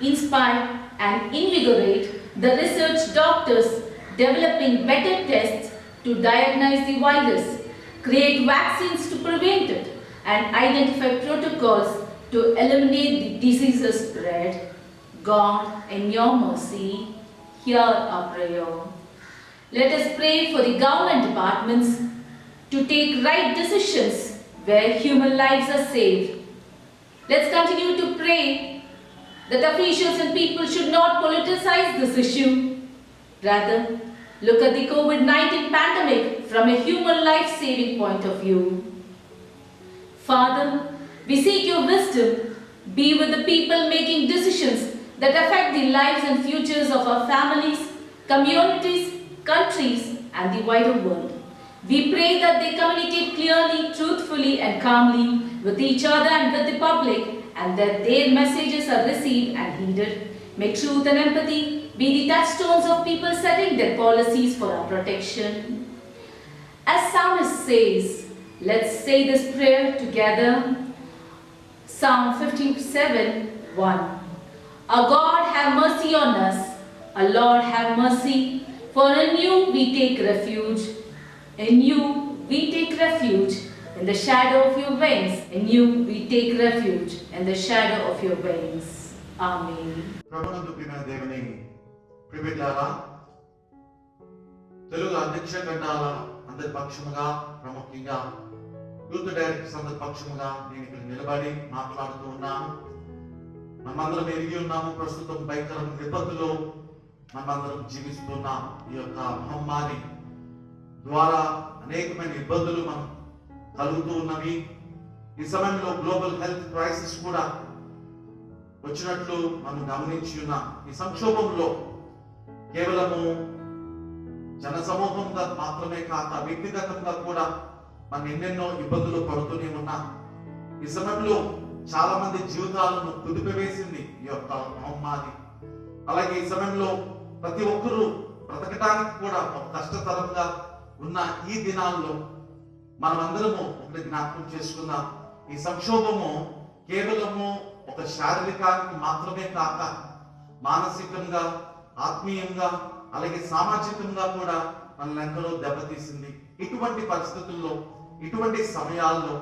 Inspire and invigorate the research doctors developing better tests to diagnose the virus, create vaccines to prevent it, and identify protocols to eliminate the disease's spread. God, in your mercy, hear our prayer. Let us pray for the government departments to take right decisions where human lives are saved. Let's continue to pray that officials and people should not politicize this issue. Rather, look at the COVID-19 pandemic from a human life-saving point of view. Father, we seek your wisdom. Be with the people making decisions that affect the lives and futures of our families, communities, countries, and the wider world. We pray that they communicate clearly, truthfully, and calmly with each other and with the public, and that their messages are received and heeded. May truth and empathy be the touchstones of people setting their policies for our protection. As Psalmist says, let's say this prayer together. Psalm 57:1. Our God, have mercy on us. Our Lord, have mercy. For in you we take refuge. In you we take refuge. In the shadow of your wings. In you we take refuge. In the shadow of your wings. Amen. Telugu అధ్యక్ష గండాల అందరి పక్షముగా ప్రముఖంగా youth directors అందరి పక్షముగా నేను ఇక్కడ నిలబడి మాట్లాడుతూ ఉన్నాను. మనమందరం ఎరిగి ఉన్నాము, ప్రస్తుతం భయంకరమైన విపత్తులో మనమందరం జీవిస్తున్నాం. ఈ యొక్క మహమ్మారి ద్వారా అనేకమైన ఇబ్బందులు మనం కలుగుతూ ఉన్నవి. ఈ సమయంలో గ్లోబల్ హెల్త్ క్రైసిస్ కూడా వచ్చినట్లు మనం గమనించి ఉన్నాం. ఈ సంక్షోభంలో కేవలము జన సమూహంగా మాత్రమే కాక వ్యక్తిగతంగా కూడా మనం ఎన్నెన్నో ఇబ్బందులు పడుతూనే ఉన్నాం. ఈ సమయంలో చాలా మంది జీవితాలను కుదిపివేసింది ఈ యొక్క మహమ్మారి. అలాగే ఈ సమయంలో ప్రతి ఒక్కరూ బ్రతకడానికి కూడా ఒక కష్టతరంగా ఉన్న ఈ దినాల్లో మనమందరము ఒకటి జ్ఞాపకం చేసుకుందాం. ఈ సంక్షోభము కేవలము ఒక శారీరకానికి మాత్రమే కాక మానసికంగా, ఆత్మీయంగా, అలాగే సామాజికంగా కూడా మనల్ని ఎంతో దెబ్బతీసింది. ఇటువంటి పరిస్థితుల్లో, ఇటువంటి సమయాల్లో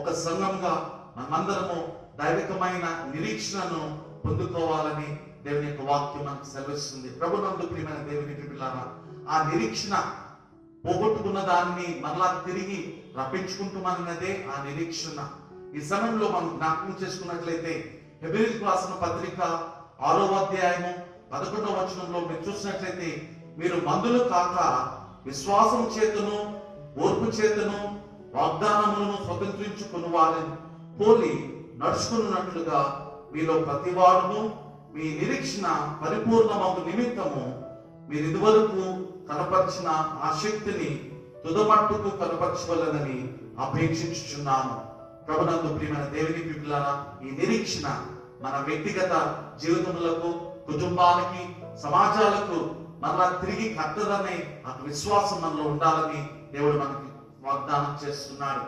ఒక సంఘంగా మనమందరము దైవికమైన నిరీక్షణను పొందుకోవాలని దేవుని యొక్క వాక్యం మనకు సెలవిస్తుంది. ప్రభునందు ప్రియమైన దేవుని బిడ్డలారా, ఆ నిరీక్షణ పోగొట్టుకున్న దాన్ని మరలా తిరిగి రప్పించుకుంటున్నదే ఆ నిరీక్షణ. ఈ సమయంలో మనం జ్ఞాపకం చేసుకున్నట్లయితే హెబ్రీయులకు రాసిన పత్రిక 6వ అధ్యాయము 11వ వచనంలో మీరు చూసినట్లయితే, మీరు మందులు కాక విశ్వాసం చేతను ఓర్పు చేతను వాగ్దానములను స్వతంత్రించుకుని వారిని పోలి నడుచుకున్నట్లుగా మీలో ప్రతివాడును మీ నిరీక్షణ పరిపూర్ణమగు నిమిత్తము మీరు ఇదివరకు కనపరిచిన ఆ శక్తిని తుదమట్టుకు కనపరచవలనని అపేక్షించుచున్నాను. ప్రభునందు ప్రియమైన దేవుని బిడ్డలారా, ఈ నిరీక్షణ మన వ్యక్తిగత జీవితములకు, కుటుంబాలకి, సమాజాలకు మరలా తిరిగి కట్టదనే ఆ విశ్వాసం మనలో ఉండాలని దేవుడు మనకి వాగ్దానం చేస్తున్నాడు.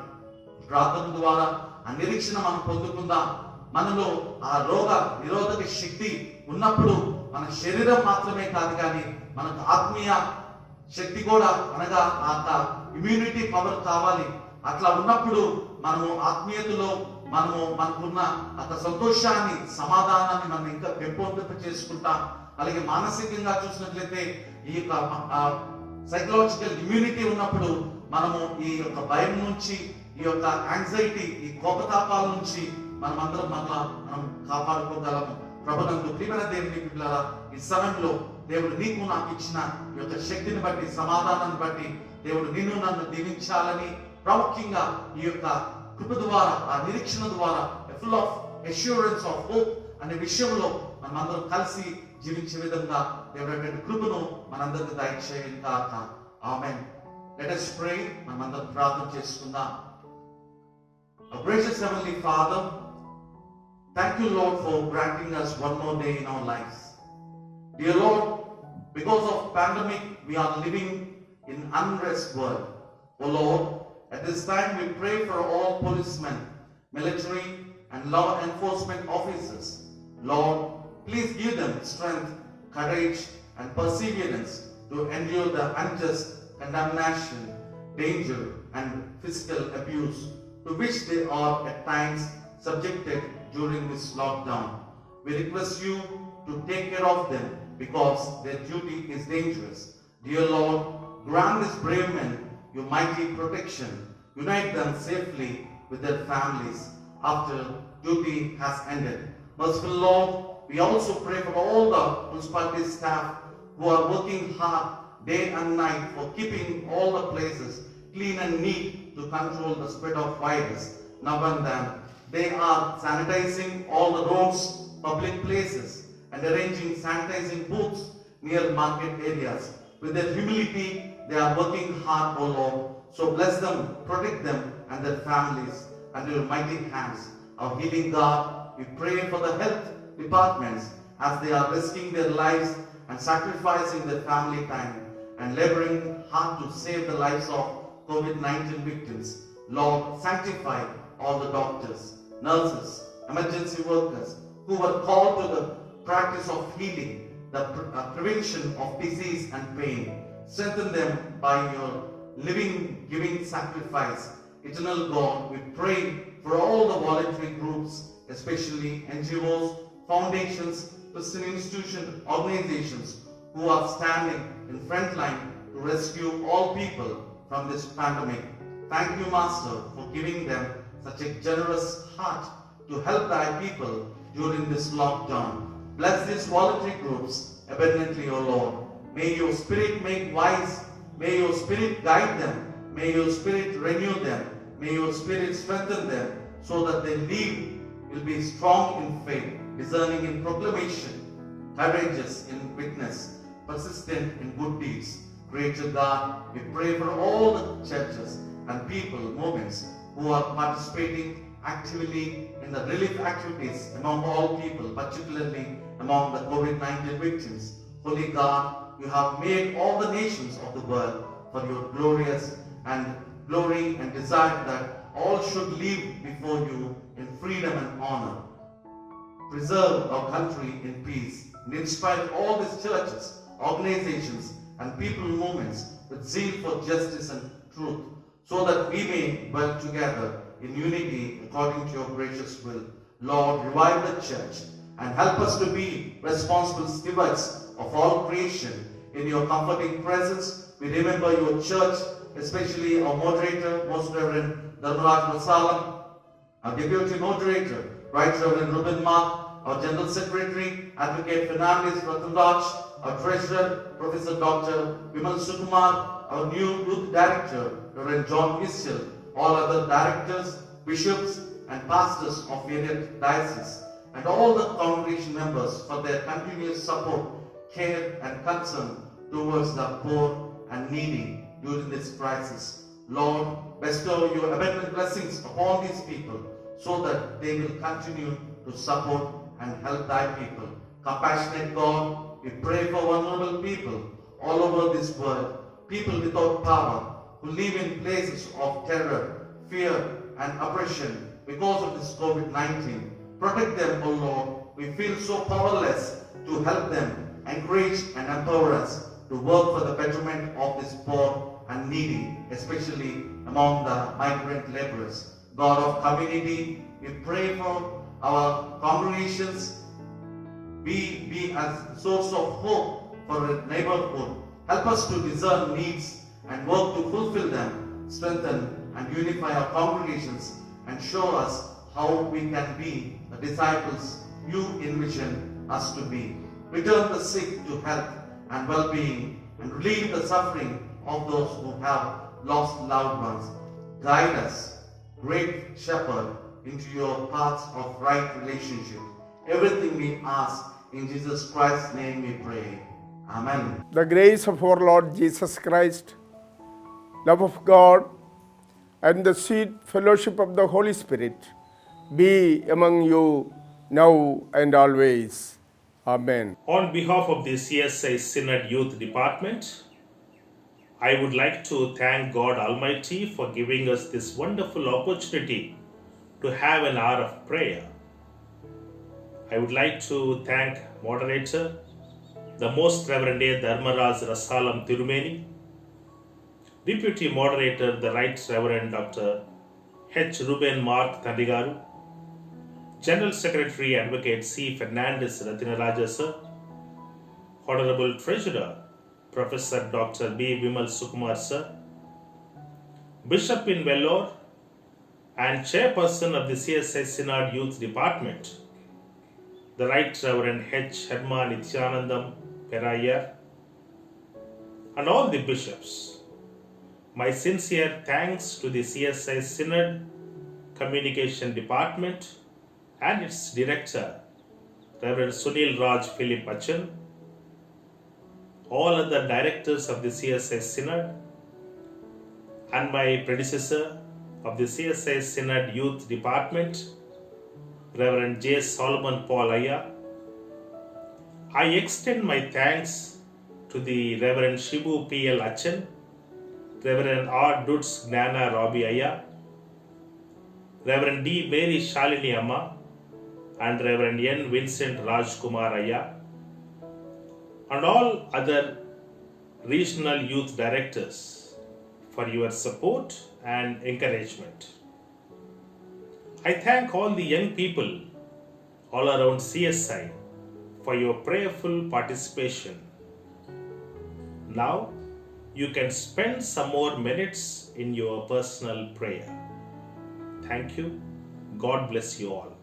ప్రార్థన ద్వారా ఆ నిరీక్షణ మనం పొందుకుందాం. మనలో ఆ రోగ నిరోధక శక్తి ఉన్నప్పుడు మన శరీరం మాత్రమే కాదు కానీ మనకు ఆత్మీయ శక్తి కూడా, అనగా ఆ ఇమ్యూనిటీ పవర్ కావాలి. అట్లా ఉన్నప్పుడు మనము ఆత్మీయతలో మనకున్న అంత సంతోషాన్ని, సమాధానాన్ని మనం ఇంకా పెంపొందింప చేసుకుంటాం. అలాగే మానసికంగా చూసినట్లయితే ఈ యొక్క సైకలాజికల్ ఇమ్యూనిటీ ఉన్నప్పుడు మనము ఈ యొక్క భయం నుంచి, ఈ యొక్క యాంగ్జైటీ, ఈ కోపతాపాల నుంచి మనమందరం మనం కాపాడుకోగలము. ప్రభునందు ప్రియమైన దేవుని బిడ్డలారా, ఈ సమయంలో దేవుడు నీకు నాకు ఇచ్చిన ఈ యొక్క శక్తిని బట్టి, సమాధానాన్ని బట్టి దేవుడు నిన్ను నన్ను దీవించాలని, ప్రాముఖ్యంగా ఈ యొక్క కృప ద్వారా, ఆ నిరీక్షణ ద్వారా, full of assurance of hope అనే విషయంలో మనమందరం కలిసి జీవించే విధంగా దేవుడి కృపను మనందరికి దయచేయను కాక. ఆమేన్. Let us pray. మనమందరం ప్రార్థన చేసుకుందాం. Our gracious Heavenly Father, thank you, Lord, for granting us one more day in our lives. Dear Lord, because of pandemic, we are living in unrest world. Oh Lord, at this time we pray for all policemen, military and law enforcement officers. Lord, please give them strength, courage and perseverance to endure the unjust condemnation, danger and physical abuse to which they are at times subjected during this lockdown. We request you to take care of them because their duty is dangerous. Dear Lord, grant these brave men your mighty protection. Unite them safely with their families after duty has ended. Merciful Lord, we also pray for all the municipality staff who are working hard day and night for keeping all the places clean and neat to control the spread of virus. Now and then, they are sanitizing all the roads, public places, and arranging sanitizing booths near market areas. With their humility, they are working hard, O Lord. So bless them, protect them and their families under your mighty hands. Our healing God, we pray for the health departments as they are risking their lives and sacrificing their family time and laboring hard to save the lives of COVID-19 victims. Lord, sanctify all the doctors, nurses, emergency workers who were called to the practice of healing, the prevention of disease and pain. Strengthen them by your living, giving sacrifice. Eternal God, we pray for all the voluntary groups, especially NGOs, foundations, Christian institutions, organizations who are standing in front line to rescue all people from this pandemic. Thank you, Master, for giving them such a generous heart to help thy people during this lockdown. Bless these voluntary groups abundantly, O Lord. May your Spirit make wise. May your Spirit guide them. May your Spirit renew them. May your Spirit strengthen them so that their live will be strong in faith, discerning in proclamation, courageous in witness, persistent in good deeds. Creator God, we pray for all the churches and people, movements who are participating actively in the relief activities among all people, particularly among the COVID-19 victims. Holy God, you have made all the nations of the world for your glorious and glory and desire that all should live before you in freedom and honor. Preserve our country in peace and inspire all these churches, organizations, and people movements with zeal for justice and truth, so that we may work together in unity according to your gracious will. Lord, revive the church and help us to be responsible stewards of all creation. In your comforting presence, we remember your church, especially our moderator, Most Reverend Dharmaraj Rasalam, our deputy moderator, Right Reverend Ruben Mark, our General Secretary, Advocate Fernandez Ratanraj, our Treasurer, Professor Dr. Vimal Sukumar, our new Youth Director, Reverend John Mitchell, all other directors, bishops, and pastors of various dioceses, and all the congregation members for their continuous support, care, and concern towards the poor and needy during this crisis. Lord, bestow your abundant blessings upon these people so that they will continue to support and help thy people. Compassionate God, we pray for vulnerable people all over this world, people without power, who live in places of terror, fear, and oppression because of this COVID-19. Protect them, O Lord. We feel so powerless to help them, encourage and empower us to work for the betterment of this poor and needy, especially among the migrant laborers. God of community, we pray for our congregations. Be a source of hope for a neighborhood. Help us to discern needs and work to fulfill them. Strengthen and unify our congregations and show us how we can be the disciples you envision us to be. Return the sick to health and well-being and relieve the suffering of those who have lost loved ones. Guide us, great shepherd, into your paths of right relationship. Everything we ask in Jesus Christ's name we pray. Amen. The grace of our Lord Jesus Christ, love of God, and the sweet fellowship of the Holy Spirit be among you now and always. Amen. On behalf of the CSI Synod Youth Department, I would like to thank God Almighty for giving us this wonderful opportunity to have an hour of prayer. I would like to thank moderator, the Most Reverend A. Dharmaraj Rasalam Tirumeni, Deputy Moderator, the Right Reverend Dr. H. Ruben Mark Thandigaru, General Secretary Advocate C. Fernandez Ratinaraja Sir, Honorable Treasurer Professor Dr. B. Vimal Sukumar Sir, Bishop in Vellore and Chairperson of the CSI Synod Youth Department, the Right Reverend H. Herma Nityanandam Perayar, and all the bishops. My sincere thanks to the CSI Synod Communication Department and its Director, Reverend Sunil Raj Philip Achan, all other directors of the CSI Synod, and my predecessor of the CSI Synod Youth Department, Reverend J. Solomon Paul Aya. I extend my thanks to the Reverend Shibu P.L. Achan, Reverend R. Duds Gnana Robbie Aya, Reverend D. Mary Shalini Amma, and Reverend N. Vincent Rajkumar Aya, and all other regional youth directors for your support and encouragement. I thank all the young people all around CSI for your prayerful participation. Now, you can spend some more minutes in your personal prayer. Thank you. God bless you all.